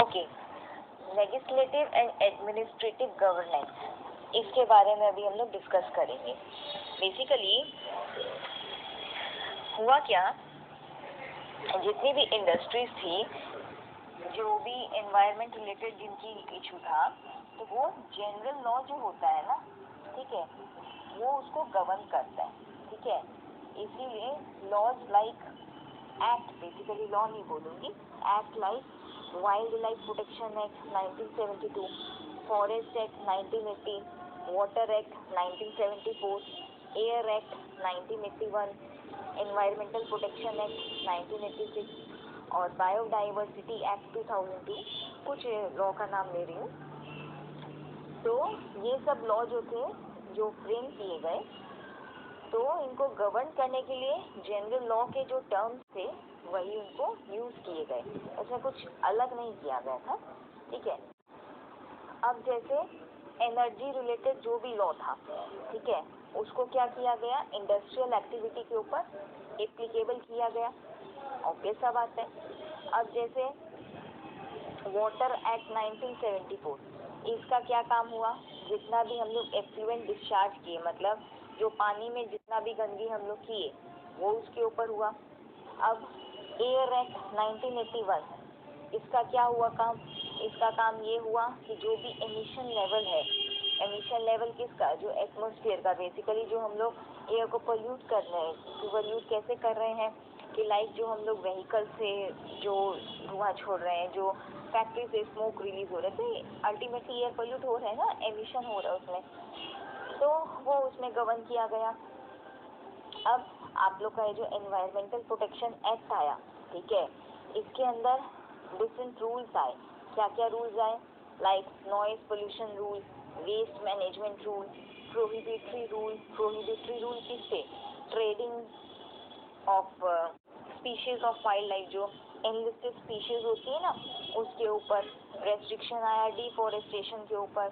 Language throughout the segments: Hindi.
Okay, legislative and administrative governance, इसके बारे में अभी हम लोग डिस्कस करेंगे। बेसिकली हुआ क्या, जितनी भी इंडस्ट्रीज थी, जो भी एनवायरनमेंट रिलेटेड जिनकी इशू था, तो वो जनरल लॉ जो होता है ना, ठीक है, वो उसको गवर्न करता है, ठीक है। इसीलिए laws like act, basically law नहीं बोलूँगी, act like wild life protection act 1972, forest act 1980, water act 1974, air act 1981, environmental protection act 1986 और बायोडाइवर्सिटी एक्ट 2002, कुछ लॉ का नाम ले रही हूँ। तो ये सब लॉ जो थे, जो फ्रेम किए गए, तो इनको गवर्न करने के लिए जनरल लॉ के जो टर्म्स थे वही उनको यूज किए गए, ऐसा कुछ अलग नहीं किया गया था, ठीक है। अब जैसे एनर्जी रिलेटेड जो भी लॉ था, ठीक है, उसको क्या किया गया, इंडस्ट्रियल एक्टिविटी के ऊपर एप्लीकेबल किया गया, ऑब्वियस सा बात है। अब जैसे वाटर एक्ट 1974, इसका क्या काम हुआ, जितना भी हम लोग एफ्लुएंट डिस्चार्ज किए, मतलब जो पानी में जितना भी गंदगी हम लोग किए वो उसके ऊपर हुआ। अब एयर एक्ट 1981, इसका क्या हुआ काम, इसका काम ये हुआ कि जो भी एमिशन लेवल है, एमिशन लेवल किसका, जो एटमॉस्फेयर का, बेसिकली जो हम लोग एयर को पोल्यूट कर रहे हैं, पोल्यूट कैसे कर रहे हैं कि लाइक जो हम लोग व्हीकल से जो धुआं छोड़ रहे हैं, जो फैक्ट्री से स्मोक रिलीज हो रहे थे, अल्टीमेटली एयर पोल्यूट हो रहा है ना, एमिशन हो रहा है उसमें, तो वो उसमें गवर्न किया गया। अब आप लोग का ये जो एनवायरमेंटल प्रोटेक्शन एक्ट आया, ठीक है, इसके अंदर डिफरेंट रूल्स आए। क्या क्या रूल्स आए, like noise pollution rule, waste management rule, prohibitory rule. Prohibitory rule किससे, trading of species of wild life, जो एनलिस्टेड स्पीशीज होती है ना, उसके ऊपर रेस्ट्रिक्शन आया, डिफॉरेस्टेशन के ऊपर,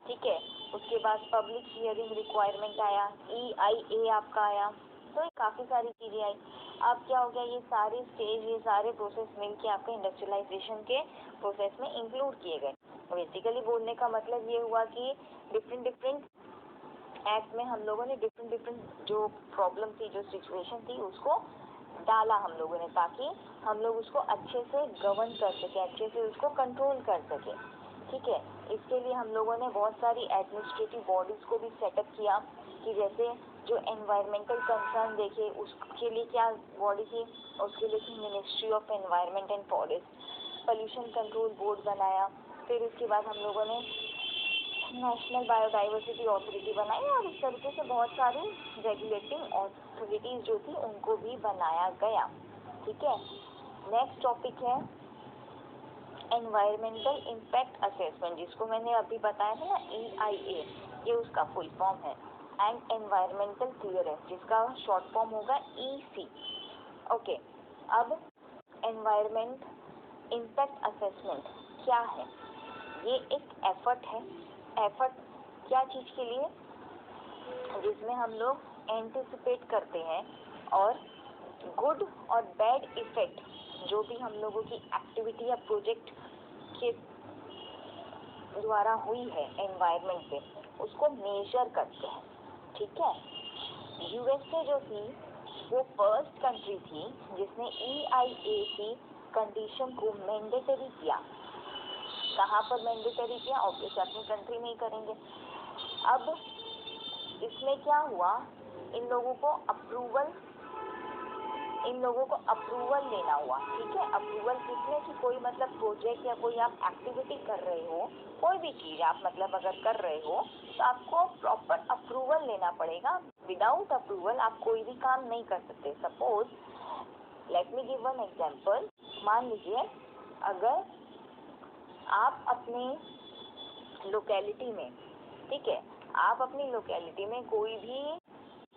ठीक है। उसके बाद पब्लिक हियरिंग रिक्वायरमेंट आया, EIA आपका आया, तो ये काफ़ी सारी चीज़ें आई। अब क्या हो गया, ये सारे स्टेज, ये सारे प्रोसेस मिलके आपके इंडस्ट्रियलाइजेशन के प्रोसेस में इंक्लूड किए गए। बेसिकली बोलने का मतलब ये हुआ कि डिफरेंट डिफरेंट एक्ट में हम लोगों ने डिफरेंट डिफरेंट जो प्रॉब्लम थी, जो सिचुएशन थी, उसको डाला हम लोगों ने, ताकि हम लोग उसको अच्छे से गवर्न कर सके, अच्छे से उसको कंट्रोल कर सके, ठीक है। इसके लिए हम लोगों ने बहुत सारी एडमिनिस्ट्रेटिव बॉडीज को भी सेटअप किया, कि जैसे जो एनवायरमेंटल कंसर्न देखे, उसके लिए क्या बॉडी थी, उसके लिए थी ministry of environment and forest. Pollution control board बनाया, फिर उसके बाद हम लोगों ने नेशनल बायोडाइवर्सिटी अथॉरिटी बनाई, और इस तरीके से बहुत सारी रेगुलेटिंग अथॉरिटीज जो थी उनको भी बनाया गया, ठीक है। नेक्स्ट टॉपिक है एनवायरमेंटल इम्पैक्ट असेसमेंट, जिसको मैंने अभी बताया था ना, EIA, ये उसका फुल फॉर्म है, एंड एनवायरमेंटल क्लियरेंस, जिसका शॉर्ट फॉर्म होगा EC। ओके, अब एनवायरमेंट इम्पैक्ट असेसमेंट क्या है, ये एक एफर्ट है। एफर्ट क्या चीज़ के लिए, जिसमें हम लोग एंटिसिपेट करते हैं और गुड और बैड इफेक्ट जो भी हम लोगों की एक्टिविटी या प्रोजेक्ट के द्वारा हुई है एनवायरनमेंट पे, उसको मेजर करते हैं, ठीक है। USA जो थी वो फर्स्ट कंट्री थी जिसने EIA की कंडीशन को मैंडेटरी किया। कहाँ पर मैंडेटरी किया, ऑब्वियसली अपनी कंट्री में ही करेंगे। अब इसमें क्या हुआ, इन लोगों को अप्रूवल लेना हुआ, ठीक है। अप्रूवल किसने, कि कोई मतलब प्रोजेक्ट या कोई आप एक्टिविटी कर रहे हो, कोई भी चीज़ आप मतलब अगर कर रहे हो, तो आपको प्रॉपर अप्रूवल लेना पड़ेगा। विदाउट अप्रूवल आप कोई भी काम नहीं कर सकते। Suppose let me give one example, मान लीजिए अगर आप अपने लोकेलिटी में, ठीक है, आप अपनी लोकेलिटी में कोई भी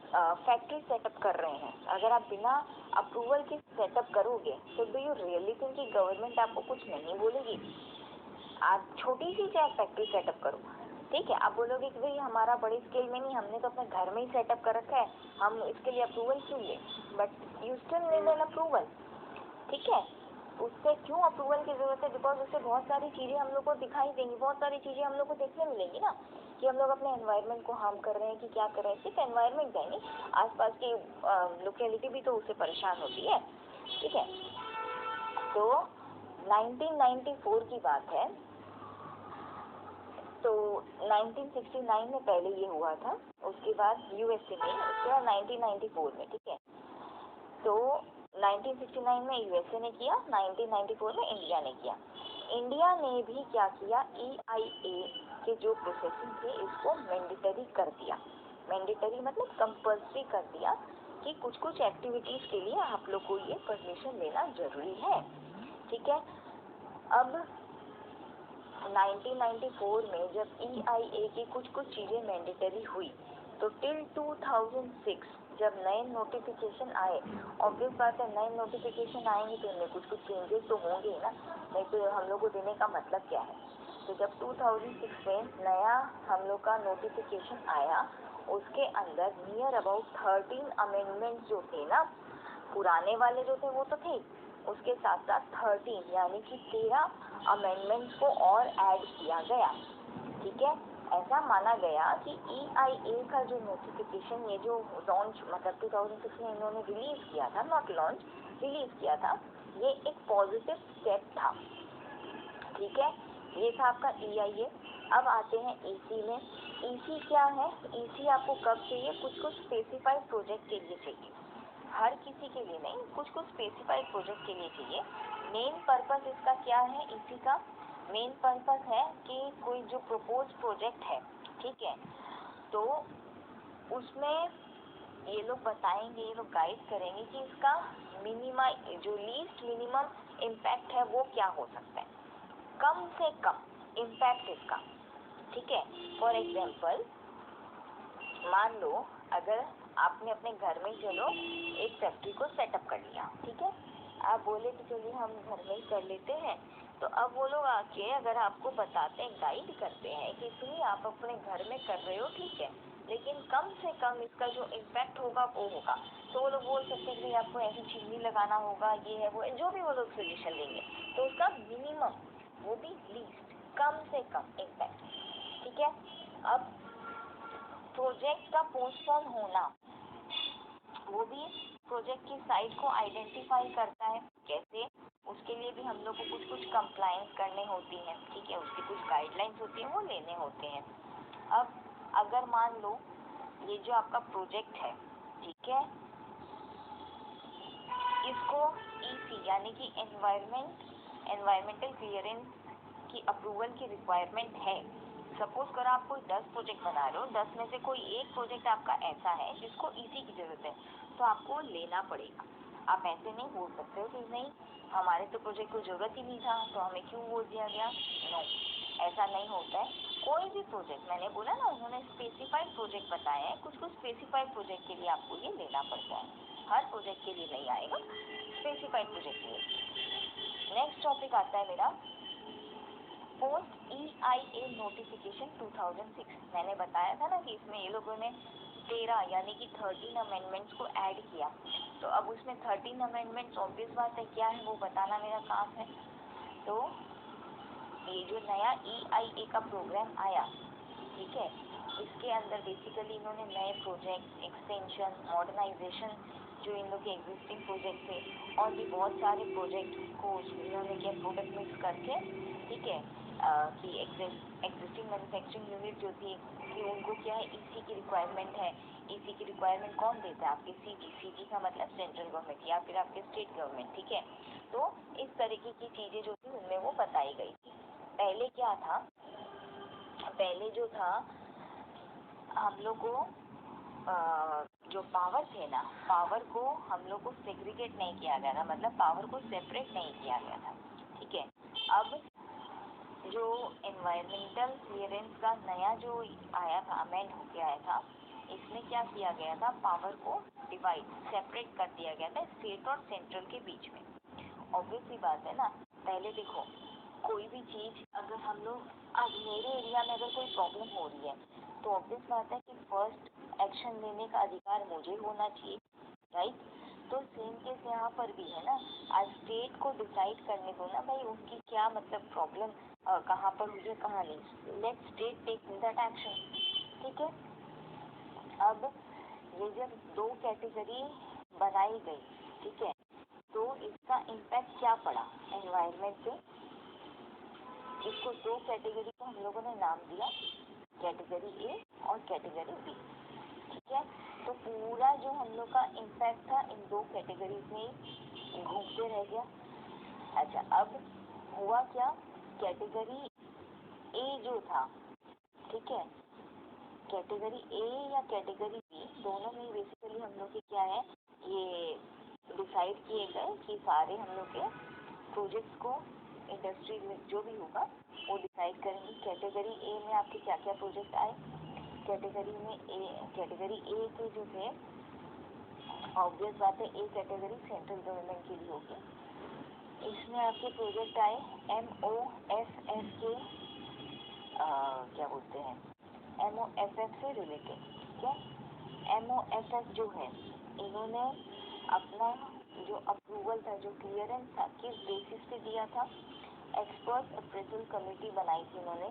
फैक्ट्री सेटअप कर रहे हैं, अगर आप बिना अप्रूवल के सेटअप करोगे तो डू यू रियली थिंक कि गवर्नमेंट आपको कुछ नहीं बोलेगी। आप छोटी सी चाहे फैक्ट्री सेटअप करो, ठीक है, आप बोलोगे कि भाई हमारा बड़े स्केल में नहीं, हमने तो अपने घर में ही सेटअप कर रखा है, हम इसके लिए अप्रूवल क्यों लें, but you still need an approval, ठीक है। उससे क्यों अप्रूवल की जरूरत है? बिकॉज उससे बहुत सारी चीजें हम लोग को दिखाई देंगी, बहुत सारी चीजें हम लोग को देखने मिलेंगी ना, कि हम लोग अपने एनवायरनमेंट को हार्म कर रहे हैं कि क्या कर रहे हैं। सिर्फ एनवायरनमेंट है नहीं, आसपास की लोकेलिटी भी तो उससे परेशान होती है। ठीक है, तो 1994 की बात है। तो 1969 में पहले ये हुआ था, उसके बाद यूएसए में, उसके बाद 1994 में। ठीक है, तो 1969 में यूएसए ने किया, 1994 में इंडिया ने किया। इंडिया ने भी क्या किया, EIA के जो प्रोसेसिंग थे इसको मैंडेटरी कर दिया। मैंडेटरी मतलब कंपल्सरी कर दिया कि कुछ कुछ एक्टिविटीज के लिए आप लोग को ये परमिशन लेना जरूरी है। ठीक है, अब 1994 में जब EIA की कुछ कुछ चीजें मैंडेटरी हुई, तो टिल 2006 जब नए नोटिफिकेशन आए, ऑब्वियस बात है नए नोटिफिकेशन आएंगे तो उनमें कुछ कुछ चेंजेस तो होंगे ही ना, नहीं तो हम लोग को देने का मतलब क्या है। तो जब 2006 में नया हम लोग का नोटिफिकेशन आया, उसके अंदर नियर अबाउट 13 अमेंडमेंट्स जो थे ना, पुराने वाले जो थे वो तो थे, उसके साथ साथ 13 यानी कि 13 अमेंडमेंट्स को और ऐड किया गया। ठीक है, ऐसा माना गया कि EIA का जो नोटिफिकेशन, ये जो लॉन्च मतलब 2006 में इन्होंने रिलीज किया था, नॉट लॉन्च, रिलीज किया था, ये एक पॉजिटिव स्टेप था। ठीक है, ये था आपका EIA। अब आते हैं EC में। EC क्या है? EC आपको कब चाहिए? कुछ कुछ स्पेसिफाइड प्रोजेक्ट के लिए चाहिए, हर किसी के लिए नहीं, कुछ कुछ स्पेसिफाइड प्रोजेक्ट के लिए चाहिए। मेन पर्पस इसका क्या है? इसी का मेन पर्पस है कि कोई जो प्रपोज प्रोजेक्ट है, ठीक है, तो उसमें ये लोग बताएंगे, ये लोग गाइड करेंगे कि इसका जो लीस्ट मिनिमम इम्पैक्ट है वो क्या हो सकता है, कम से कम इम्पैक्ट इसका। ठीक है, फॉर एग्जाम्पल मान लो अगर आपने अपने घर में चलो एक फैक्ट्री को सेटअप कर लिया, ठीक है, आप बोले तो चलिए हम घर में ही कर लेते हैं, तो अब वो लोग आके अगर आपको बताते हैं, गाइड करते हैं कि सुनिए आप अपने घर में कर रहे हो, ठीक है, लेकिन कम से कम इसका जो इम्पैक्ट होगा वो होगा, तो वो लोग बोल सकते हैं कि आपको ऐसी चिमनी लगाना होगा, ये है वो है, जो भी वो लोग सोल्यूशन देंगे, तो उसका मिनिमम, वो भी लीस्ट, कम से कम इम्पैक्ट। ठीक है, अब प्रोजेक्ट का पोस्टपोन होना, वो भी प्रोजेक्ट की साइट को आइडेंटिफाई करता है। कैसे? उसके लिए भी हम लोग को कुछ कुछ कंप्लायंस करने होती हैं, ठीक है, उसकी कुछ गाइडलाइंस होती हैं, वो लेने होते हैं। अब अगर मान लो ये जो आपका प्रोजेक्ट है, ठीक है, इसको EC यानी कि एनवायरमेंटल क्लियरेंस की अप्रूवल की रिक्वायरमेंट है। सपोज करो आप कोई 10 प्रोजेक्ट बना रहे हो, 10 में से कोई एक प्रोजेक्ट आपका ऐसा है जिसको EC की जरूरत है, तो आपको लेना पड़ेगा। आप ऐसे नहीं बोल सकते हो कि नहीं हमारे तो प्रोजेक्ट को जरूरत ही नहीं था तो हमें क्यों बोल दिया गया। नो, ऐसा नहीं होता है। कोई भी प्रोजेक्ट, मैंने बोला ना उन्होंने स्पेसिफाइड प्रोजेक्ट बताए हैं, कुछ कुछ स्पेसिफाइड प्रोजेक्ट के लिए आपको ये लेना पड़ता है, हर प्रोजेक्ट के लिए नहीं आएगा, स्पेसिफाइड प्रोजेक्ट के लिए। नेक्स्ट टॉपिक आता है मेरा पोस्ट EIA नोटिफिकेशन 2006। मैंने बताया था ना कि इसमें ये लोगों ने 13 यानी कि 13 अमेंडमेंट्स को ऐड किया, तो अब उसमें 13 अमेंडमेंट्स ऑब्वियस बात है क्या है वो बताना मेरा काम है। तो ये जो नया EIA का प्रोग्राम आया, ठीक है, इसके अंदर बेसिकली इन्होंने नए प्रोजेक्ट, एक्सटेंशन, मॉडर्नाइजेशन, जो इन लोग के एग्जिस्टिंग प्रोजेक्ट थे और भी बहुत सारे प्रोजेक्ट को इन्होंने क्या प्रोडक्ट मिक्स करके, ठीक है, कि एग्जिस्टिंग मैन्युफैक्चरिंग यूनिट जो थी कि उनको क्या है EC की रिक्वायरमेंट है। EC की रिक्वायरमेंट कौन देता है? आपके CG का मतलब सेंट्रल गवर्नमेंट या फिर आपके स्टेट गवर्नमेंट। ठीक है, तो इस तरीके की चीजें जो थी उनमें वो बताई गई थी। पहले क्या था, पहले जो था हम लोग को जो पावर थे ना, पावर को हम लोग को सेग्रीगेट नहीं किया गया था, मतलब पावर को सेपरेट नहीं किया गया था। ठीक है, अब जो एनवायरमेंटल क्लियरेंस का नया जो आया था, अमेंड होके आया था, इसमें क्या किया गया था, पावर को डिवाइड, सेपरेट कर दिया गया था स्टेट और सेंट्रल के बीच में। ऑब्वियसली बात है ना, पहले देखो कोई भी चीज अगर हम लोग, आज मेरे एरिया में अगर कोई प्रॉब्लम हो रही है तो ऑब्वियस बात है कि फर्स्ट एक्शन लेने का अधिकार मुझे होना चाहिए, राइट। तो सेम केस यहाँ पर भी है ना। आज स्टेट को डिसाइड करने दो ना भाई, उनकी क्या मतलब प्रॉब्लम कहाँ पर हुई है कहाँ नहीं। Let state take that action. ठीक है। अब ये जब दो कैटेगरी बनाई गई, ठीक है, तो इसका इम्पैक्ट क्या पड़ा एनवायरनमेंट पे। इसको दो कैटेगरी को हम लोगों ने नाम दिया, कैटेगरी ए और कैटेगरी बी। ठीक है। तो पूरा जो हम लोग का इम्पैक्ट था इन दो कैटेगरीज में ही घूमते रह गया। अच्छा, अब हुआ क्या, कैटेगरी ए जो था, ठीक है, कैटेगरी ए या कैटेगरी बी दोनों में बेसिकली हम लोग के क्या है, ये डिसाइड किए गए कि सारे हम लोग के प्रोजेक्ट्स को इंडस्ट्री में जो भी होगा वो डिसाइड करेंगे। कैटेगरी ए में आपके क्या क्या प्रोजेक्ट आए, कैटेगरी ए के जो थे, ऑब्वियस बात है ए कैटेगरी सेंट्रल गवर्नमेंट के लिए होगी। इसमें आपके प्रोजेक्ट आए MOFF के क्या बोलते हैं, MOFF से रिलेटेड। ठीक है। MOFF जो है, इन्होंने अपना जो अप्रूवल था, जो क्लियरेंस था, किस बेसिस पे दिया था, एक्सपर्ट अप्रेजल कमेटी बनाई थी इन्होंने,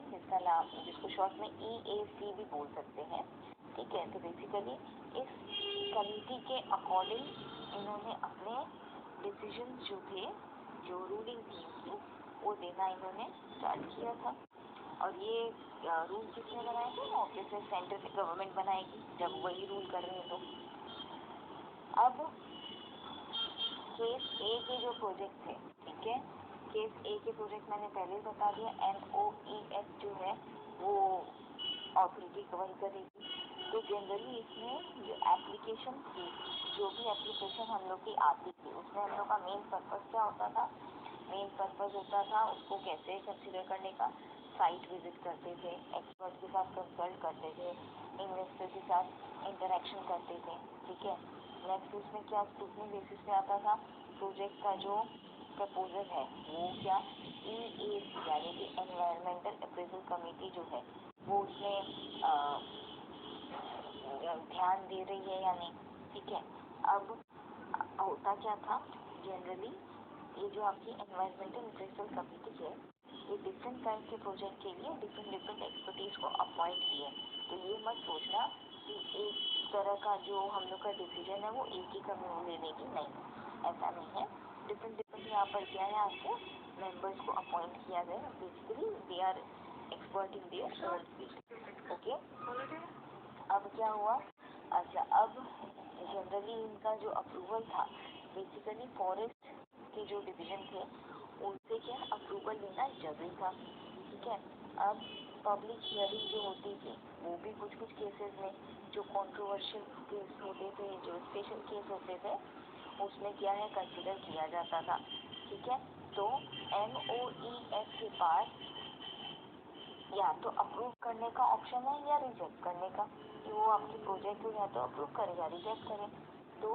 जिसको शॉर्ट में EAC भी बोल सकते हैं। ठीक है। तो बेसिकली इस कमेटी के अकॉर्डिंग इन्होंने अपने डिसीजन जो थे, जो रूलिंग थी उनकी, वो देना इन्होंने स्टार्ट किया था। और ये रूल किसने बनाए थे, ऑब्वियसली सेंट्रल गवर्नमेंट बनाएगी जब वही रूल कर रहे हैं तो। अब केस ए के जो प्रोजेक्ट थे, ठीक है, केस ए के प्रोजेक्ट मैंने पहले ही बता दिया, MOEF जो है वो ऑथोरिटी कवर करेगी। तो जनरली इसमें जो एप्लीकेशन थी, जो भी एप्लीकेशन हम लोग की आती थी, उसमें हम लोग का मेन पर्पस क्या होता था, मेन पर्पस होता था उसको कैसे कंसिडर करने का, साइट विजिट करते थे, एक्सपर्ट के साथ कंसल्ट करते थे, इन्वेस्टर के साथ इंटरेक्शन करते थे। ठीक है। नेक्स्ट उसमें क्या स्क्रूटनी बेसिस पे आता था, प्रोजेक्ट का जो प्रपोजल है वो क्या, EAC यानी कि एनवायरमेंटल अप्रेजल कमेटी जो है वो उसमें ध्यान दे रही है या नहीं। ठीक है। अब होता क्या था, जनरली ये जो आपकी एनवायरमेंटल अप्रेजल कमेटी है, ये डिफरेंट काइंड के प्रोजेक्ट के लिए डिफरेंट एक्सपर्टीज को अपॉइंट किए। तो ये मत सोचना कि एक तरह का जो हम लोग का डिसीजन है वो एक ही कमी ले लेगी, नहीं, ऐसा नहीं है। डिफरेंट यहाँ पर क्या है, आपको मेंबर्स को अपॉइंट किया गया, basically they are expert in their own field. Okay. अब क्या हुआ, अच्छा, अब जनरली इनका जो अप्रूवल था, बेसिकली फॉरेस्ट के जो डिवीजन थे उनसे क्या अप्रूवल लेना जरूरी था। ठीक है। अब पब्लिक हियरिंग जो होती थी वो भी कुछ कुछ केसेस में जो कंट्रोवर्शियल केस होते थे, जो स्पेशल केस होते थे, उसमें क्या है कंसिडर किया जाता था। ठीक है। तो MOEF के पास या तो अप्रूव करने का ऑप्शन है या रिजेक्ट करने का, कि वो आपकी प्रोजेक्ट को या तो अप्रूव करे या रिजेक्ट करे। तो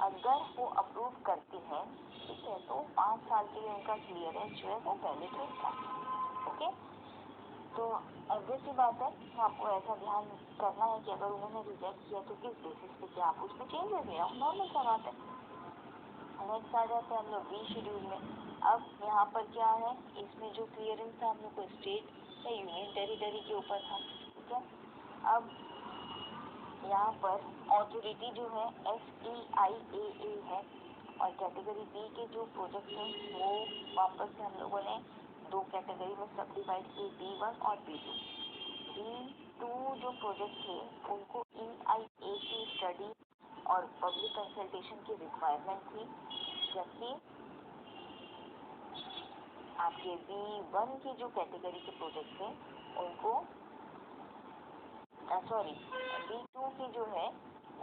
अगर वो अप्रूव करती हैं, ठीक है, तो 5 साल के लिए उनका क्लियरेंस जो है वो वैलिड रहता है। ओके। तो ऑब्वियस सी बात है, आपको ऐसा ध्यान करना है कि अगर उन्होंने रिजेक्ट किया तो किस बेसिस पे, क्या आप उसमें चेंजेस ले आओ, नॉर्मल सा बात है। नेक्स्ट आ जाते हैं हम लोग बी शेड्यूल में। अब यहाँ पर क्या है, इसमें जो क्लियरेंस था हम लोग को स्टेट या यूनियन टेरिटरी के ऊपर था। ठीक है। अब यहाँ पर ऑथोरिटी जो है SEIAA है, और कैटेगरी बी के जो प्रोजेक्ट हैं वो वापस से हम लोगों ने दो कैटेगरी में सब डिवाइड किए, B1 और B2। B2 जो प्रोजेक्ट थे उनको EIAC स्टडी और पब्लिक कंसल्टेशन की रिक्वायरमेंट थी, जबकि आपके B1 की जो कैटेगरी के प्रोजेक्ट थे उनको सॉरी B2 की जो है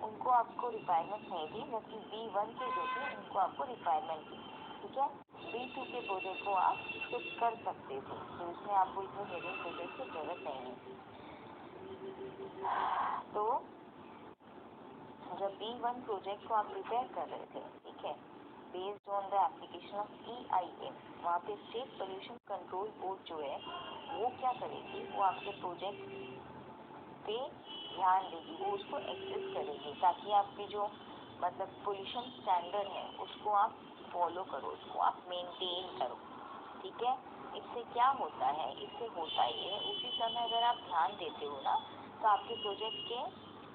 उनको आपको रिक्वायरमेंट नहीं थी, जबकि B1 के जो थे उनको आपको रिक्वायरमेंट थी। ठीक है। B2 के प्रोजेक्ट को आप स्किप कर सकते थे, तो उसमें आपको इतने हेविंग प्रोजेक्ट की जरूरत नहीं है। तो जब B1 प्रोजेक्ट को आप प्रिपेयर कर रहे थे, ठीक है, based on the application of EIF, वहाँ पे स्टेट पोल्यूशन कंट्रोल बोर्ड जो है वो क्या करेगी, वो आपके प्रोजेक्ट पे ध्यान देगी, वो उसको एक्सेस करेगी, ताकि आपकी जो मतलब पोल्यूशन स्टैंडर्ड है उसको आप फॉलो करो, उसको आप मेंटेन करो, ठीक है। इससे क्या होता है, इससे होता ये है उसी समय अगर आप ध्यान देते हो ना तो आपके प्रोजेक्ट के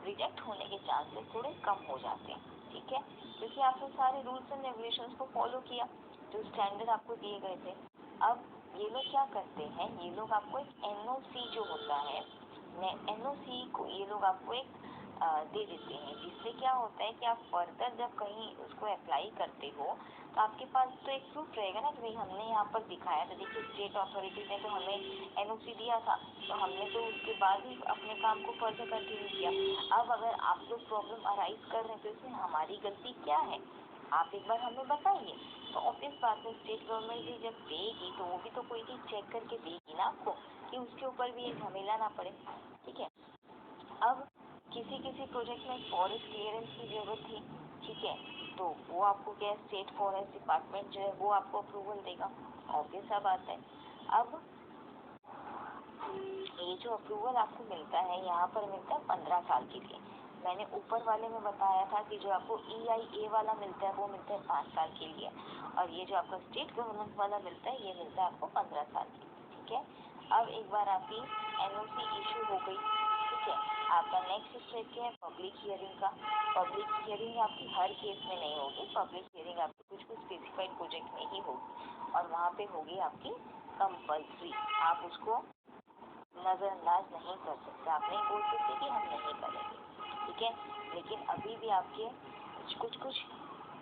रिजेक्ट होने के चांसेस थोड़े कम हो जाते हैं, ठीक है, क्योंकि आपने सारे रूल्स एंड रेगुलेशंस को फॉलो किया जो स्टैंडर्ड आपको दिए गए थे। अब ये लोग क्या करते हैं, ये लोग आपको एक एनओसी जो होता है, एनओसी को ये लोग आपको एक दे देते हैं, जिससे क्या होता है कि आप फर्दर जब कहीं उसको अप्लाई करते हो तो आपके पास तो एक प्रूफ रहेगा ना कि भाई हमने यहाँ पर दिखाया था, देखिए स्टेट अथॉरिटीज ने तो हमें एनओसी दिया था तो हमने तो उसके बाद ही अपने काम को फर्दर कंटिन्यू किया। अब अगर आप लोग प्रॉब्लम अराइज कर रहे हैं तो इसमें हमारी गलती क्या है, आप एक बार हमें बताइए। तो ऑब्वियस बात है स्टेट गवर्नमेंट भी जब देगी तो वो भी तो कोई चीज़ चेक करके देगी ना आपको, कि उसके ऊपर भी ये झमेला ना पड़े, ठीक है। अब किसी किसी प्रोजेक्ट में फॉरेस्ट क्लियरेंस की जरूरत थी, ठीक है, तो वो आपको क्या है, स्टेट फॉरेस्ट डिपार्टमेंट जो है वो आपको अप्रूवल देगा, ऑब्वियस सा बात है। अब ये जो अप्रूवल आपको मिलता है यहाँ पर मिलता है 15 साल के लिए। मैंने ऊपर वाले में बताया था कि जो आपको EIA वाला मिलता है वो मिलता है 5 साल के लिए, और ये जो आपका स्टेट गवर्नमेंट वाला मिलता है ये मिलता है आपको 15 साल के लिए, ठीक है। अब एक बार आपकी NOC इशू हो गई, ठीक है, आपका नेक्स्ट स्टेप क्या है, पब्लिक हियरिंग का। पब्लिक हियरिंग आपकी हर केस में नहीं होगी, पब्लिक हियरिंग आपकी कुछ कुछ स्पेसिफाइड प्रोजेक्ट में ही होगी, और वहाँ पे होगी आपकी कंपल्सरी, आप उसको नज़रअंदाज नहीं कर सकते, आप नहीं बोल सकते कि हम नहीं करेंगे, ठीक है। लेकिन अभी भी आपके कुछ कुछ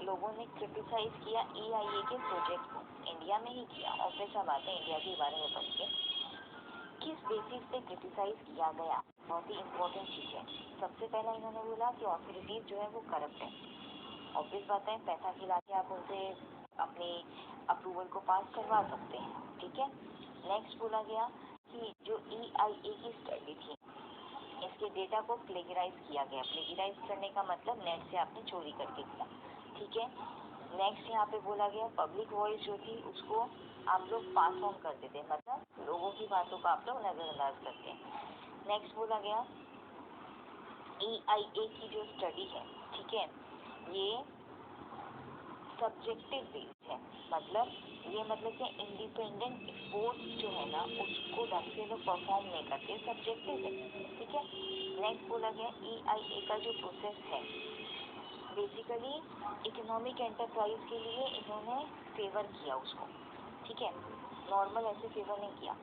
लोगों ने क्रिटिसाइज किया EIA के प्रोजेक्ट को, इंडिया में ही किया, ऑब्वियस सा बात है इंडिया के बारे में पढ़ के। किस बेसिस पे क्रिटिसाइज किया गया, बहुत ही इम्पोर्टेंट चीज़ है। सबसे पहला इन्होंने बोला कि ऑथोरिटीज जो है वो करप्ट है, ऑब्वियस बात है, पैसा खिला के आप उनसे अपनी अप्रूवल को पास करवा सकते हैं, ठीक है। नेक्स्ट बोला गया कि जो EIA की स्टडी थी इसके डेटा को प्लेगराइज किया गया, प्लेगराइज करने का मतलब नेट से आपने चोरी करके किया, ठीक है। नेक्स्ट यहाँ पे बोला गया पब्लिक वॉइस जो थी उसको आप लोग पास ऑन करते थे, मतलब लोगों की बातों को आप लोग नज़रअंदाज करते हैं। नेक्स्ट बोला गया EIA की जो स्टडी है, ठीक है, ये सब्जेक्टिव बेस्ड है, मतलब ये मतलब कि इंडिपेंडेंट स्पोर्ट्स जो है ना उसको ढंग से लोग परफॉर्म नहीं करते, सब्जेक्टिव है, ठीक है। नेक्स्ट बोला गया EIA का जो प्रोसेस है बेसिकली इकोनॉमिक एंटरप्राइज के लिए इन्होंने फेवर किया उसको, ठीक है, नॉर्मल ऐसे फेवर नहीं किया।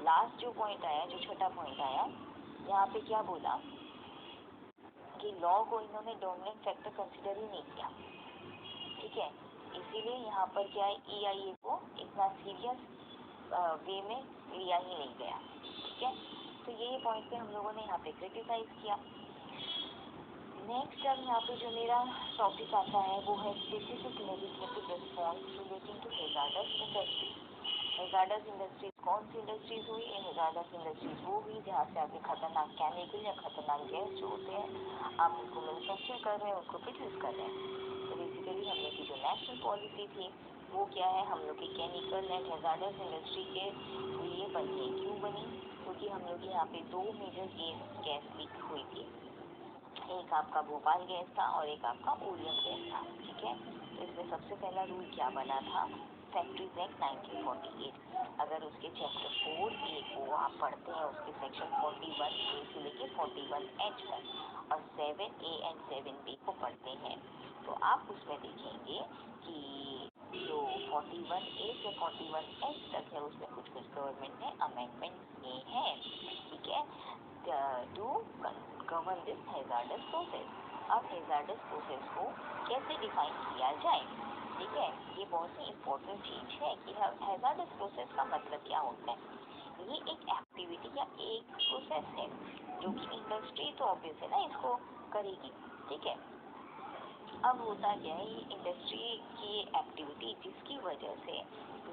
लास्ट जो पॉइंट आया, जो छठा पॉइंट आया, यहाँ पे क्या बोला कि लॉ को इन्होंने डोमिनेंट फैक्टर कंसिडर ही नहीं किया, ठीक है, इसीलिए यहाँ पर क्या है EIA को इतना सीरियस वे में लिया ही नहीं गया, ठीक है। तो यही पॉइंट पे हम लोगों ने यहाँ पे क्रिटिसाइज किया। नेक्स्ट अब यहाँ पे जो मेरा टॉपिक आता है वो है specific legislative response relating to hazardous industries. Hazardous industries कौन सी इंडस्ट्रीज हुई, हैजार्डस इंडस्ट्रीज वो हुई जहाँ से आपके खतरनाक केमिकल या खतरनाक गैस जो होते हैं आप उनको मैन्युफैक्चर कर रहे हैं, उनको प्रोड्यूस कर रहे हैं। तो बेसिकली हम लोग की जो नेशनल पॉलिसी थी वो क्या है, हम लोग की केमिकल एंड हैजार्डस इंडस्ट्री के लिए बनी है। क्यों बनी, क्योंकि हम लोग यहाँ पे दो मेजर गैस लीक हुई थी, एक आपका भोपाल गैस था और एक आपका ओरियम गैस था, ठीक है। तो इसमें सबसे पहला रूल क्या बना था, फैक्ट्रीज एक्ट 1948। अगर उसके चैप्टर 4A को आप पढ़ते हैं, उसके सेक्शन 41A से लेके 41H तक और 7A एंड 7B को पढ़ते हैं तो आप उसमें देखेंगे कि जो 41A से 41H तक है उसमें कुछ कुछ गवर्नमेंट ने अमेंडमेंट किए हैं, ठीक है, to govern this hazardous process. अब हैजार्डस प्रोसेस को कैसे डिफाइन किया जाए, ठीक है, ये बहुत ही इम्पोर्टेंट चीज है कि हैजार्डस प्रोसेस का मतलब क्या होता है। ये एक एक्टिविटी या एक प्रोसेस है जो कि इंडस्ट्री तो ऑब्वियस है ना इसको करेगी, ठीक है। अब होता क्या है, ये इंडस्ट्री की एक्टिविटी जिसकी वजह से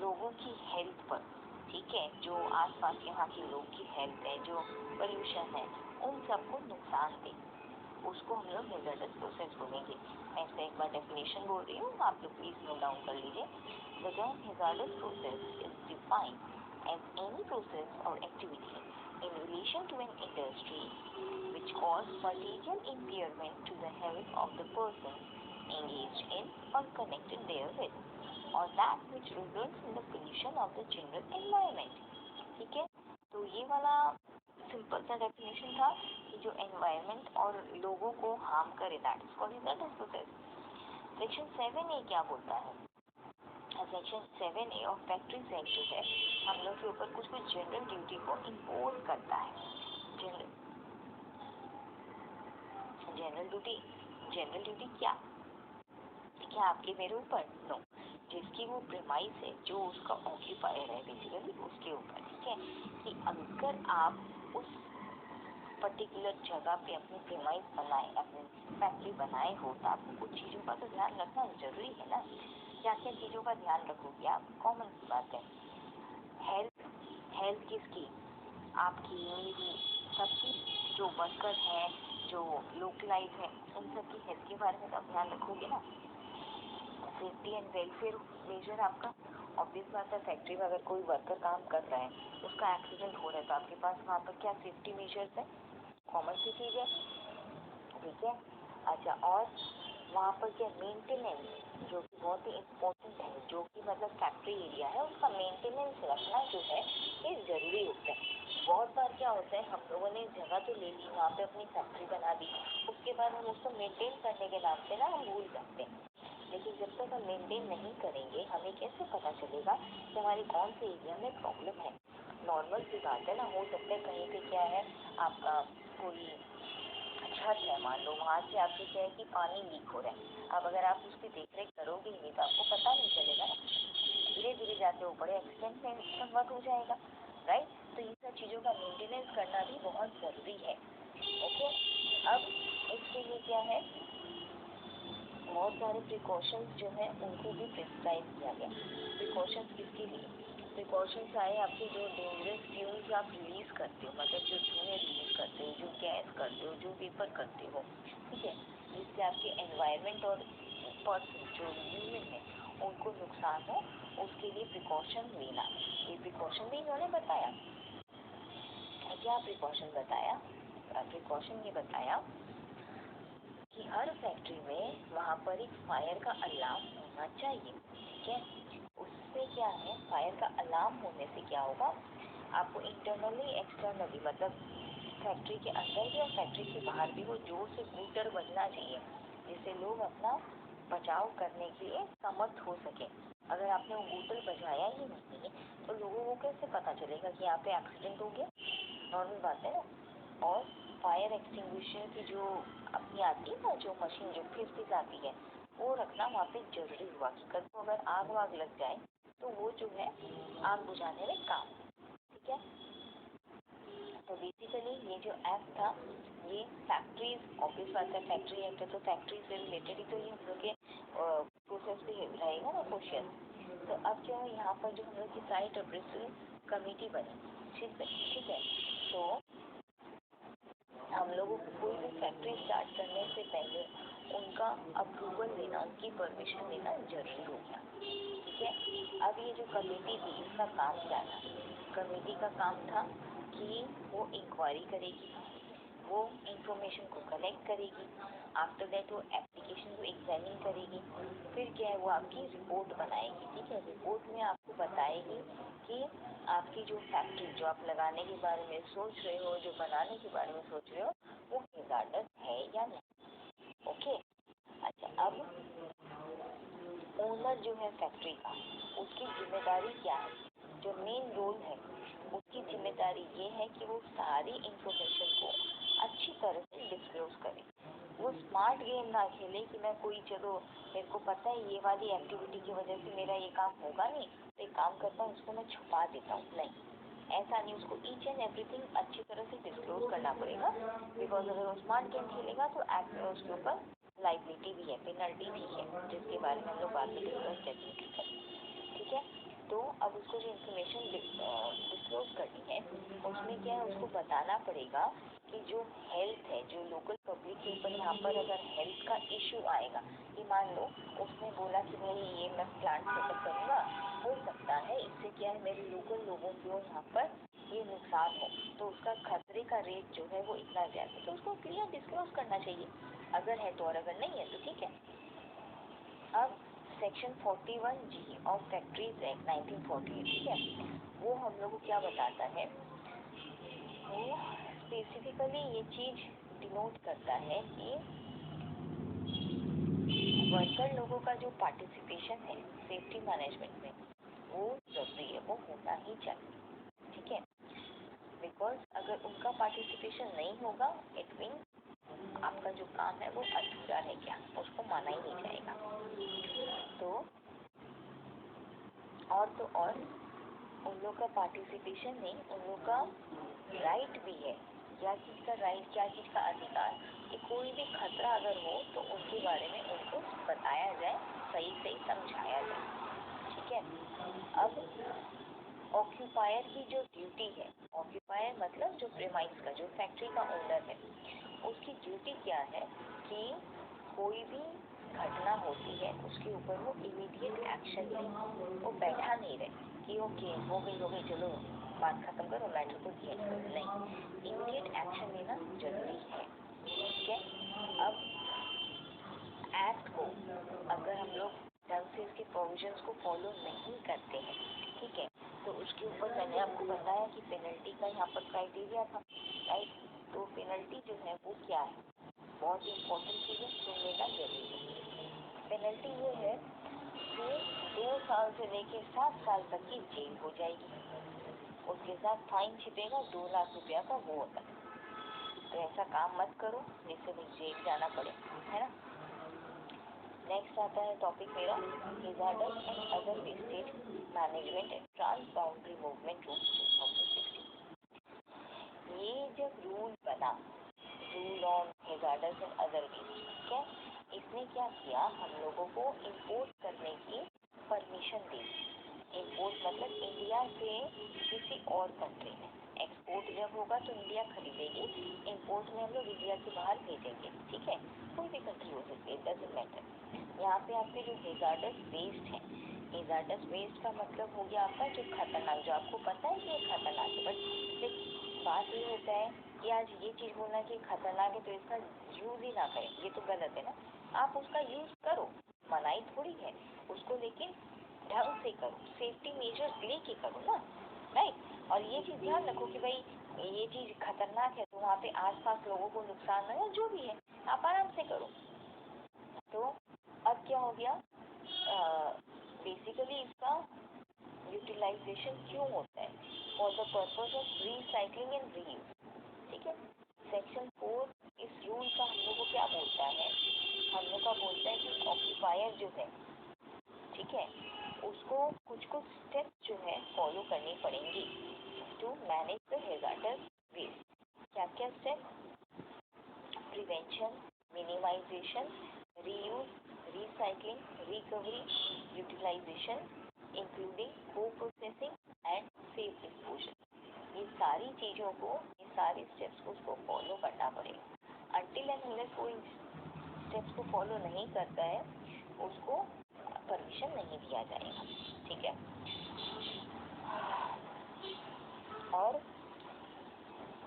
लोगों की हेल्थ पर, ठीक है, जो आसपास यहाँ के लोग की हेल्थ है, जो पोल्यूशन है, उन सबको नुकसान दे, उसको हम लोग हैजार्डस प्रोसेस बोलेंगे। मैं इसका एक बार डेफिनेशन बोल रही हूँ, आप लोग प्लीज नोट डाउन कर लीजिए। The term hazards process is defined as any process or activity in relation to an industry which cause material impairment to the health of the person engaged in or connected therewith, or that which results in the pollution of the general environment. ठीक है, तो ये वाला सिंपल सा डेफिनेशन था कि जो एनवायरनमेंट और लोगों को हार्म करे, that is called hazards process. Section 7A क्या बोलता है? Section 7A of factories act जो है हम लोग के ऊपर कुछ कुछ जनरल ड्यूटी को इम्पोज करता है। जनरल ड्यूटी क्या? क्या आपके मेरे ऊपर? नो, जिसकी वो प्रेमाइस है, जो उसका ऑक्यूपायर है बेसिकली उसके ऊपर। ठीक है, कि अगर आप उस पर्टिकुलर जगह पे अपनी प्रेमाइस बनाए, अपनी फैक्ट्री बनाए हो, तो आपको कुछ चीज़ों का तो ध्यान रखना जरूरी है ना। क्या क्या चीज़ों का ध्यान रखोगे आप? कॉमन सी बात है, हेल्थ किसकी? आपकी, मेरी, सबकी। जो वर्कर हैं, जो लोकलाइज है, उन सबकी हेल्थ के बारे में तो आप ध्यान रखोगे ना। सेफ्टी एंड वेलफेयर मेजर आपका ऑब्वियस बात है। फैक्ट्री में अगर कोई वर्कर काम कर रहा है, उसका एक्सीडेंट हो रहा है, तो आपके पास वहाँ पर क्या सेफ्टी मेजर्स है? कॉमन सी चीज़ है। ठीक है, अच्छा, और वहाँ पर क्या मेंटेनेंस, जो कि बहुत ही इम्पोर्टेंट है, जो कि मतलब फैक्ट्री एरिया है उसका मेंटेनेंस रखना जो है ये ज़रूरी होता है। बहुत बार क्या होता है, हम लोगों ने जगह तो ले ली, वहाँ पे अपनी फैक्ट्री बना दी, उसके बाद हम उसको मेंटेन करने के नाम पे ना हम भूल जाते हैं। लेकिन जब तक हम मेंटेन नहीं करेंगे, हमें कैसे पता चलेगा कि हमारे कौन से एरिया में प्रॉब्लम है? नॉर्मल सी बात है ना, हो सकता है कहीं पे क्या है, आपका कोई छत है, मान लो वहाँ से आपके क्या है कि पानी लीक हो रहा है। अब अगर आप उसकी देख रेख करोगे ही नहीं तो आपको पता नहीं चलेगा ना, धीरे धीरे जाके वो बड़े एक्सटेंट में कन्वर्ट हो जाएगा, राइट। तो इन सब चीज़ों का मेंटेनेंस करना भी बहुत ज़रूरी है। ओके, अब इसके लिए क्या है, बहुत सारे प्रिकॉशंस जो है उनको भी प्रिस्क्राइब किया गया। प्रिकॉशंस किसके लिए? प्रिकॉशंस आए आपके जो डेंजरस फ्यूम्स आप रिलीज करते हो, मतलब जो धुएं रिलीज करते हो, जो गैस करते हो, जो वेपर करते हो, ठीक है, जिससे आपके एनवायरनमेंट और पर्सन जो ह्यूमन है उनको नुकसान हो, उसके लिए प्रिकॉशन लेना। ये प्रिकॉशन भी इन्होंने बताया। क्या प्रिकॉशन बताया? प्रिकॉशन ये बताया कि हर फैक्ट्री में वहाँ पर एक फायर का अलार्म होना चाहिए। ठीक है, उससे क्या है, फायर का अलार्म होने से क्या होगा, आपको इंटरनली एक्सटर्नली मतलब फैक्ट्री के अंदर भी और फैक्ट्री के बाहर भी वो जोर से हूटर बजना चाहिए, जिससे लोग अपना बचाव करने के लिए समर्थ हो सके। अगर आपने वो हूटर बजाया ही नहीं तो लोगों को कैसे पता चलेगा कि यहाँ पे एक्सीडेंट हो गया? नॉर्मल बात है ना। और फायर एक्सटिंग्विशर की जो अपनी आती है ना, जो मशीन जो फिर आती है, वो रखना वहाँ पे जरूरी हुआ कि कल को अगर आग वाग लग जाए तो वो जो है आग बुझाने में काम। ठीक है, तो बेसिकली ये जो एक्ट था ये फैक्ट्रीज, ऑब्वियस बात है फैक्ट्री एक्ट है तो फैक्ट्री से रिलेटेड ही तो ये हम लोग के प्रोसेस भी रहेगा ना क्वेश्चन। तो अब जो है यहाँ पर जो हम लोग की साइट अप्रेजल कमेटी बनी, ठीक है, तो हम लोगों को कोई भी फैक्ट्री स्टार्ट करने से पहले उनका अप्रूवल लेना, उनकी परमिशन लेना जरूरी हो गया। ठीक है, अब ये जो कमेटी थी इसका काम क्या था? कमेटी का काम था कि वो इंक्वायरी करेगी, वो इंफॉर्मेशन को कलेक्ट करेगी, आफ्टर दैट वो एप्लीकेशन को एग्जामिन करेगी, फिर क्या है वो आपकी रिपोर्ट बनाएगी। ठीक है, रिपोर्ट में आपको बताएगी कि आपकी जो फैक्ट्री जो आप लगाने के बारे में सोच रहे हो, जो बनाने के बारे में सोच रहे हो, वो हैजार्डस है या नहीं। ओके, अच्छा, अब ओनर जो है फैक्ट्री का, उसकी जिम्मेदारी क्या है? जो मेन रोल है उसकी जिम्मेदारी ये है कि वो सारी इंफॉर्मेशन को अच्छी तरह से डिस्क्लोज करे। वो स्मार्ट गेम ना खेले कि मैं कोई, चलो मेरे को पता है ये वाली एक्टिविटी की वजह से मेरा ये काम होगा नहीं तो एक काम करता हूँ इसको मैं छुपा देता हूँ। नहीं, ऐसा नहीं, उसको ईच एंड एवरीथिंग अच्छी तरह से डिस्क्लोज करना पड़ेगा। बिकॉज अगर वो स्मार्ट गेम खेलेगा तो एक्ट उसके ऊपर लाइबिलिटी भी है, पेनल्टी भी है, जिसके बारे में हम लोग बाद में डिस्कस डेफिनेटली करेंगे। ठीक है, तो अब उसको जो इन्फॉर्मेशन डिस्क्लोज करनी है उसमें क्या है, उसको बताना पड़ेगा कि जो हेल्थ है, जो लोकल पब्लिक के ऊपर यहाँ पर अगर हेल्थ का इशू आएगा, कि मान लो उसने बोला कि भाई ये मैं प्लांट सेटअप करूँगा, हो सकता है इससे क्या है मेरे लोकल लोगों को यहाँ पर ये नुकसान हो, तो उसका खतरे का रेट जो है वो इतना ज़्यादा है, तो उसको क्लियर डिस्क्लोज करना चाहिए अगर है तो, और अगर नहीं है तो ठीक है। अब section 41G of factories act 1948, ठीक है, वो हम लोग को क्या बताता है, वो स्पेसिफिकली ये चीज डिनोट करता है कि वर्कर लोगों का जो पार्टिसिपेशन है सेफ्टी मैनेजमेंट में वो जरूरी है, वो होना ही चाहिए, ठीक है, बिकॉज अगर उनका पार्टिसिपेशन नहीं होगा इट मीन आपका जो काम है वो अधूरा रह गया, उसको माना ही नहीं जाएगा। तो और उन लोग का पार्टिसिपेशन नहीं, उन लोग का राइट भी है। क्या चीज़ का राइट, क्या चीज़ का अधिकार, कि कोई भी खतरा अगर हो तो उसके बारे में उनको बताया जाए, सही सही समझाया जाए, ठीक है। अब ऑक्यूपायर की जो ड्यूटी है, ऑक्यूपायर मतलब जो प्रेमाइस का, जो फैक्ट्री का ओनर है, उसकी ड्यूटी क्या है कि कोई भी घटना होती है उसके ऊपर वो इमीडिएट एक्शन ले, वो बैठा नहीं रहे कि ओके हो गई चलो बात खत्म करो, मैटर को क्लियर करो, नहीं, इमीडिएट एक्शन लेना जरूरी है, ठीक है। अब एक्ट को अगर हम लोग ढंग से इसके प्रोविजंस को फॉलो नहीं करते हैं, ठीक है, तो उसके ऊपर मैंने आपको बताया कि पेनल्टी का यहाँ पर क्राइटेरिया था, राइट। तो पेनल्टी जो है वो क्या है, बहुत इम्पोर्टेंट चीज़ है, सुन लेना जरूरी है। पेनल्टी ये है कि 2 साल से लेके 7 साल तक की जेल हो जाएगी, उसके साथ फाइन छिपेगा 2 लाख रुपया का, वो होता है। तो ऐसा काम मत करो जिससे भी जेल जाना पड़े, है ना। नेक्स्ट आता है टॉपिक मेरा hazardous and other wastage management and transboundary movement rule 2016। ये जब रूल बना, rule on hazardous and other waste, ठीक है, इसने क्या किया, हम लोगों को इंपोर्ट करने की परमिशन दी। इंपोर्ट मतलब इंडिया से किसी और कंट्री में, एक्सपोर्ट जब होगा तो इंडिया खरीदेगी, इंपोर्ट में हम लोग इंडिया के बाहर भेजेंगे, ठीक है, कोई भी कंट्री हो सकती है, डजंट मैटर। यहाँ पे आपके जो हैजार्डस वेस्ट है, हैजार्डस वेस्ट का मतलब हो गया आपका जो खतरनाक, जो आपको पता है कि ये खतरनाक है, बट बात ये होता है कि आज ये चीज़ बोलना कि खतरनाक है तो इसका यूज़ ही ना करें, ये तो गलत है ना। आप उसका यूज़ करो, मनाही थोड़ी है उसको, लेकिन ढंग से करो, सेफ्टी मेजर्स लेके करो ना, राइट। और ये चीज़ ध्यान रखो कि भाई ये चीज़ खतरनाक है तो वहाँ पे आसपास लोगों को नुकसान ना हो, जो भी है आप आराम से करो। तो अब क्या हो गया, बेसिकली इसका यूटिलाइजेशन क्यों होता है, for the purpose of recycling and reuse, ठीक है। सेक्शन 4 इस रूल का हम लोग को क्या बोलता है, हम लोग का बोलता है कि ऑक्यूपायर जो है, ठीक है, उसको कुछ स्टेप्स जो है फॉलो करनी पड़ेंगी to manage the hazardous waste. क्या क्या step, prevention, minimization, reuse, recycling, recovery, utilization, including co processing and safe disposal. ये सारी चीज़ों को, ये सारी स्टेप्स को उसको फॉलो करना पड़ेगा। अनटिल एंड अनलेस कोई स्टेप्स को फॉलो नहीं करता है उसको परमिशन नहीं दिया जाएगा, ठीक है। और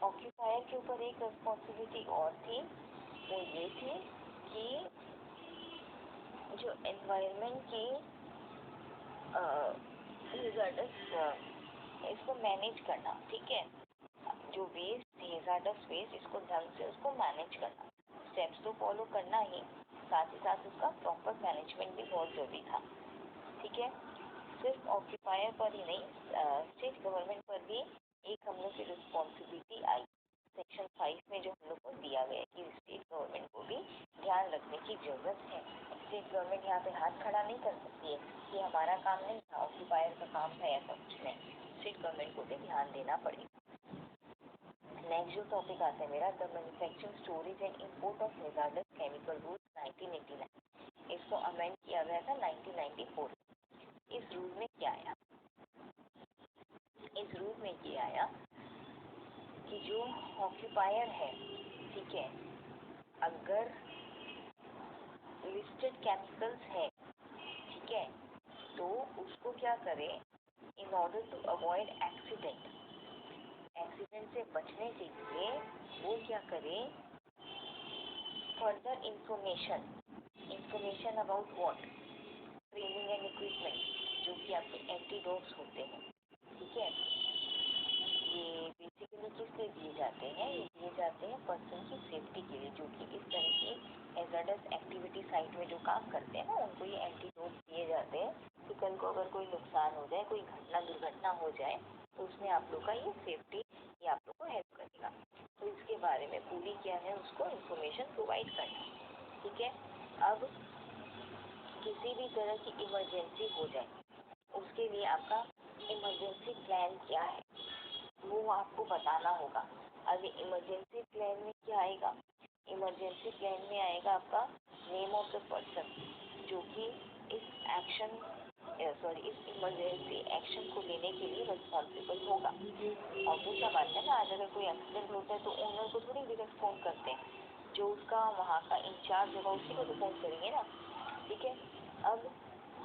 ऑक्यूपायर के ऊपर एक रिस्पॉन्सिबिलिटी और थी, वो ये थी कि जो एनवायरनमेंट की हैजार्डस इसको मैनेज करना, ठीक है, जो वेस्ट हैजार्डस वेस्ट इसको ढंग से उसको मैनेज करना, स्टेप्स तो फॉलो करना ही, साथ ही साथ उसका प्रॉपर मैनेजमेंट भी बहुत ज़रूरी था, ठीक है। सिर्फ ऑक्यूपायर पर ही नहीं, स्टेट गवर्नमेंट पर भी एक हम लोग की रिस्पॉन्सिबिलिटी आई सेक्शन 5 में, जो हम लोग को दिया गया कि स्टेट गवर्नमेंट को भी ध्यान रखने की जरूरत है। स्टेट गवर्नमेंट यहाँ पे हाथ खड़ा नहीं कर सकती है कि हमारा काम नहीं था, ऑक्यूपायर का काम था, ऐसा कुछ नहीं, स्टेट गवर्नमेंट को भी ध्यान देना पड़ेगा। नेक्स्ट जो टॉपिक आता है मेरा, the manufacturing, storage and import of hazards chemical rules 1989, इसको अमेंड किया गया था 1994। इस रूल में क्या आया, इस रूल में ये आया कि जो ऑक्यूपायर है, ठीक है, अगर लिस्टेड केमिकल्स है, ठीक है, तो उसको क्या करे, in order to avoid accident, accident से बचने के लिए वो क्या करे, further information, information about what, and equipment जो कि आपके एंटीडोट्स होते हैं, ठीक है, ये बेसिकली किस लिए दिए जाते हैं? ये दिए जाते हैं पर्सन की सेफ्टी के लिए, जो कि इस तरह की हैजार्डस एक्टिविटी साइट में जो काम करते हैं ना, उनको ये एंटीडोट्स दिए जाते हैं कि कल को अगर कोई नुकसान हो जाए, कोई घटना दुर्घटना हो जाए, तो उसमें आप लोग का ये सेफ्टी, ये आप लोग को हेल्प करेगा। तो इसके बारे में पूरी क्या है, उसको इंफॉर्मेशन प्रोवाइड करना, ठीक है। अब किसी भी तरह की इमरजेंसी हो जाए, उसके लिए आपका इमरजेंसी प्लान क्या है वो आपको बताना होगा। अभी इमरजेंसी प्लान में क्या आएगा? इमरजेंसी प्लान में आएगा आपका नेम ऑफ द पर्सन जो कि इस एक्शन इस इमरजेंसी एक्शन को लेने के लिए रिस्पॉन्सिबल होगा। ऑब्वियस सा बात है ना, आज अगर कोई एक्सीडेंट होता है तो ओनर को थोड़ी डायरेक्ट फोन करते हैं, जो उसका वहाँ का इंचार्ज होगा उसी को तो फोन करेंगे ना, ठीक है। अब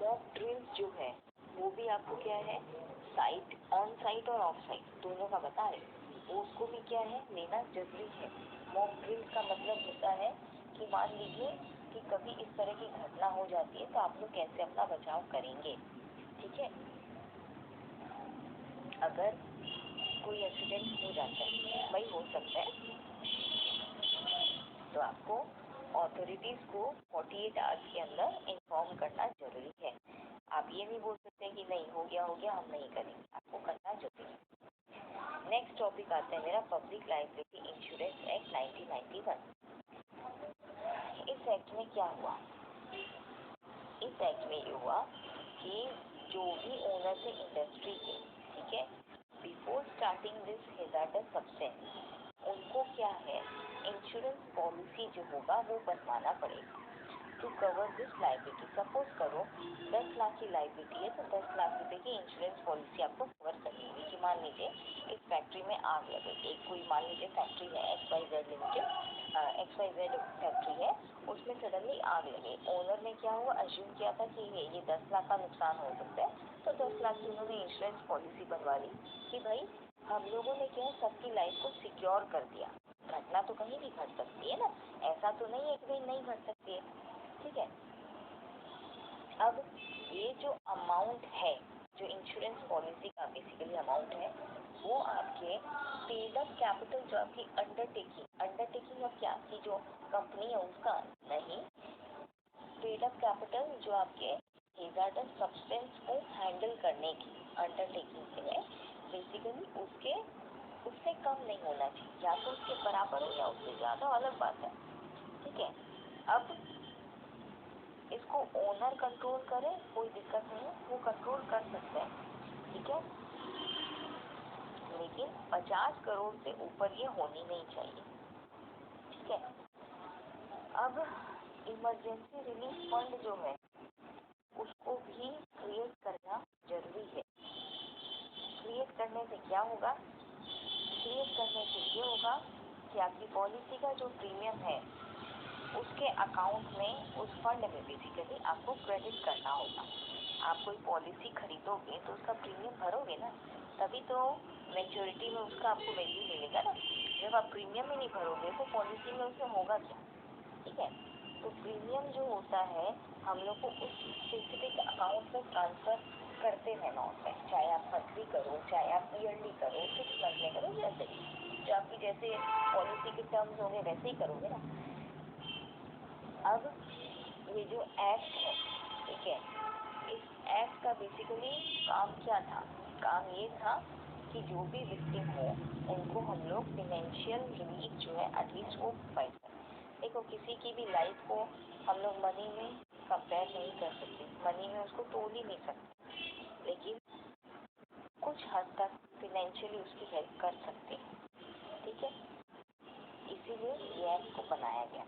मॉक ड्रिल्स जो है वो भी आपको क्या है, साइट ऑन साइट और ऑफ साइट दोनों का बता रहे, वो उसको भी क्या है लेना जरूरी है। मॉक ड्रिल्स का मतलब होता है कि मान लीजिए कि कभी इस तरह की घटना हो जाती है तो आप लोग कैसे अपना बचाव करेंगे, ठीक है। अगर कोई एक्सीडेंट हो जाता है, भाई हो सकता है, तो आपको ऑथोरिटीज को 48 आवर्स के अंदर इन्फॉर्म करना जरूरी है। आप ये नहीं बोल सकते कि नहीं हो गया हम नहीं करेंगे, आपको करना जरूरी है। नेक्स्ट टॉपिक आता है मेरा पब्लिक लायबिलिटी इंश्योरेंस एक्ट 1991। इस एक्ट में क्या हुआ? इस एक्ट में ये हुआ कि जो भी ओनर थे इंडस्ट्री के, ठीक है, before starting this hazards substance, उनको क्या है इंश्योरेंस पॉलिसी जो होगा वो बनवाना पड़ेगा to cover this liability. Suppose करो 10 लाख की लायबिलिटी है तो 10 लाख रुपए की इंश्योरेंस पॉलिसी आपको कवर करनी होगी। कि मान लीजिए इस फैक्ट्री में आग लगे, एक कोई मान लीजिए फैक्ट्री है XYZ लिमिटेड, XYZ फैक्ट्री है, उसमें सडनली आग लगे। ओनर ने क्या हुआ, अज्यूम किया था कि ये 10 लाख का नुकसान हो सकता है, तो 10 लाख की उन्होंने इंश्योरेंस पॉलिसी बनवा ली कि भाई हम लोगों ने क्या है सबकी लाइफ को सिक्योर कर दिया। घटना तो कहीं भी घट सकती है ना, ऐसा तो नहीं है कि भाई नहीं घट सकती है, ठीक है। अब ये जो अमाउंट है, जो इंश्योरेंस पॉलिसी का बेसिकली अमाउंट है, वो आपके पेड अप कैपिटल, जो आपकी अंडरटेकिंग अब क्या की जो कंपनी है उसका नहीं, पेड अप कैपिटल जो आपके हैजार्डस सब्सटेंस को हैंडल करने की अंडरटेकिंग है, बेसिकली उससे कम नहीं होना चाहिए, या तो उसके बराबर हो या उससे ज्यादा, अलग बात है, ठीक है। अब इसको ओनर कंट्रोल करे कोई दिक्कत नहीं है, वो कंट्रोल कर सकते हैं, ठीक है, लेकिन 50 करोड़ से ऊपर ये होनी नहीं चाहिए, ठीक है। अब इमरजेंसी रिलीफ फंड जो है उसको भी क्रिएट करना जरूरी है। क्रिएट करने से क्या होगा? क्रिएट करने से ये होगा कि आपकी पॉलिसी का जो प्रीमियम है उसके अकाउंट में, उस फंड में बेसिकली आपको क्रेडिट करना होगा। आप कोई पॉलिसी खरीदोगे तो उसका प्रीमियम भरोगे ना, तभी तो मैच्योरिटी में उसका आपको वैल्यू मिलेगा ना। जब आप प्रीमियम ही नहीं भरोगे तो पॉलिसी में उसमें होगा क्या, ठीक है। तो प्रीमियम जो होता है हम लोग को उस स्पेसिफिक अकाउंट में ट्रांसफर करते रहना होता है, चाहे आप मंथली करो, चाहे आप ईयरली करो, 6 मंथ में करो, जैसे जो आपकी जैसे पॉलिसी के टर्म्स होंगे वैसे ही करोगे ना। अब ये जो एक्ट है, ठीक है, इस एक्ट का बेसिकली काम क्या था? काम ये था कि जो भी विक्टिम हो उनको हम लोग फाइनेंशियल रिलीफ जो है एटलीस्ट वो प्रोवाइड करें। देखो किसी की भी लाइफ को हम लोग मनी में कंपेयर नहीं कर सकते, मनी में उसको तोल ही नहीं सकते, लेकिन कुछ हद तक फाइनेंशियली उसकी हेल्प कर सकते हैं, ठीक है। इसीलिए ये एक्ट को बनाया गया।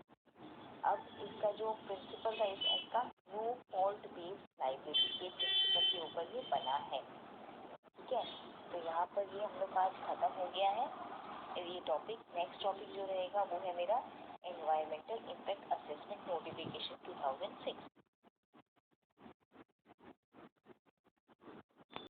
अब इसका जो प्रिंसिपल था इस एक्ट का, नो फॉल्ट बेस्ड लायबिलिटी के प्रिंसिपल के ऊपर ये बना है, ठीक है। तो यहाँ पर ये हम लोग आज खत्म हो गया है ये टॉपिक। नेक्स्ट टॉपिक जो रहेगा वो है मेरा एनवायरमेंटल इम्पैक्ट असेसमेंट नोटिफिकेशन 2006।